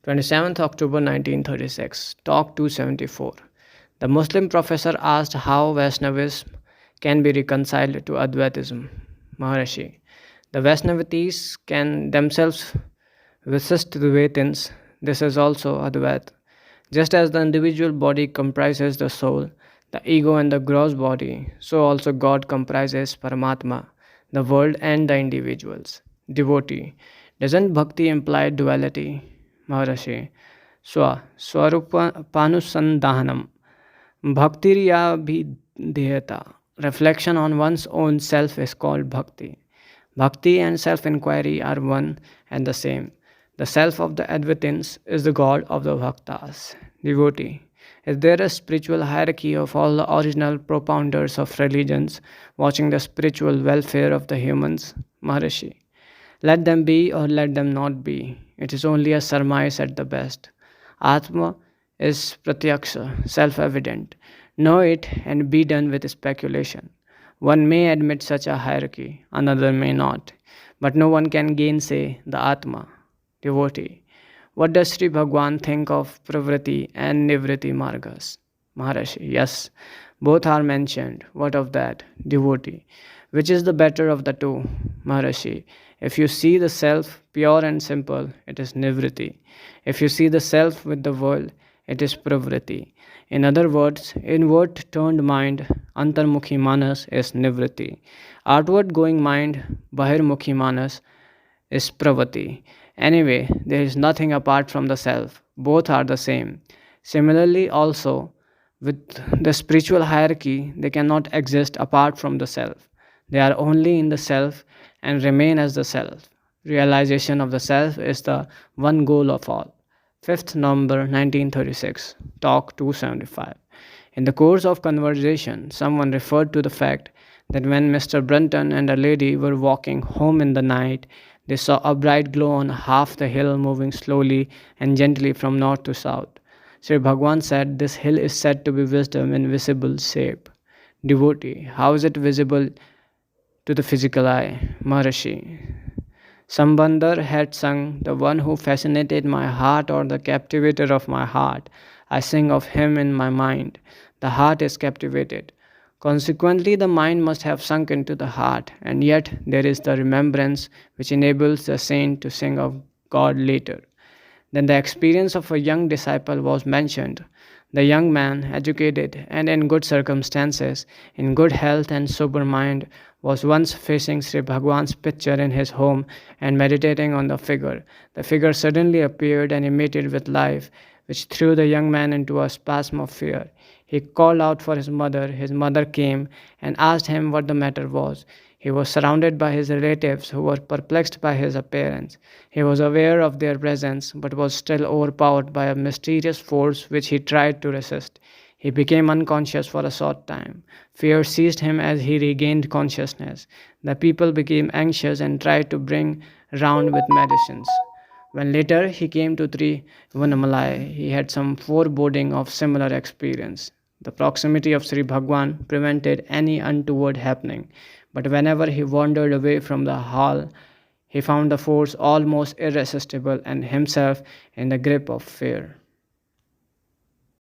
27th October 1936, Talk 274. The Muslim professor asked how Vaishnavism can be reconciled to Advaitism. Maharishi. The Vaishnavites can themselves resist the Vedans. This is also Advait. Just as the individual body comprises the soul, the ego, and the gross body, so also God comprises Paramatma, the world, and the individuals. Devotee. Doesn't bhakti imply duality? Maharishi. Swarupanusandahanam. Bhaktiriya bhidhyata. Reflection on one's own self is called bhakti. Bhakti and self inquiry are one and the same. The self of the Advaitins is the God of the Bhaktas. Devotee. Is there a spiritual hierarchy of all the original propounders of religions watching the spiritual welfare of the humans? Maharishi. Let them be or let them not be. It is only a surmise at the best. Atma is pratyaksha, self-evident. Know it and be done with speculation. One may admit such a hierarchy, another may not. But no one can gainsay the Atma. Devotee. What does Sri Bhagwan think of Pravriti and Nivriti Margas? Maharishi. Yes, both are mentioned. What of that? Devotee. Which is the better of the two? Maharishi. If you see the self pure and simple, it is Nivriti. If you see the self with the world, it is Pravriti. In other words, inward turned mind, Antarmukhi Manas, is Nivriti. Outward going mind, Bahirmukhi Manas, is Pravati. Anyway, there is nothing apart from the self. Both are the same. Similarly, also, with the spiritual hierarchy, they cannot exist apart from the self. They are only in the self and remain as the self. Realization of the self is the one goal of all. 5th November 1936, Talk 275. In the course of conversation, someone referred to the fact that when Mr. Brunton and a lady were walking home in the night, they saw a bright glow on half the hill moving slowly and gently from north to south. Sri Bhagwan said this hill is said to be wisdom in visible shape. Devotee, how is it visible to the physical eye? Maharishi. Sambandar had sung, "The one who fascinated my heart or the captivator of my heart. I sing of him in my mind. The heart is captivated. Consequently, the mind must have sunk into the heart, and yet there is the remembrance which enables the saint to sing of God later." Then the experience of a young disciple was mentioned. The young man, educated and in good circumstances, in good health and sober mind, was once facing Sri Bhagwan's picture in his home and meditating on the figure. The figure suddenly appeared and emitted with life, which threw the young man into a spasm of fear. He called out for his mother. His mother came and asked him what the matter was. He was surrounded by his relatives who were perplexed by his appearance. He was aware of their presence but was still overpowered by a mysterious force which he tried to resist. He became unconscious for a short time. Fear seized him as he regained consciousness. The people became anxious and tried to bring round with medicines. When later he came to Trivanamalai, he had some foreboding of similar experience. The proximity of Sri Bhagwan prevented any untoward happening, but whenever he wandered away from the hall, he found the force almost irresistible and himself in the grip of fear.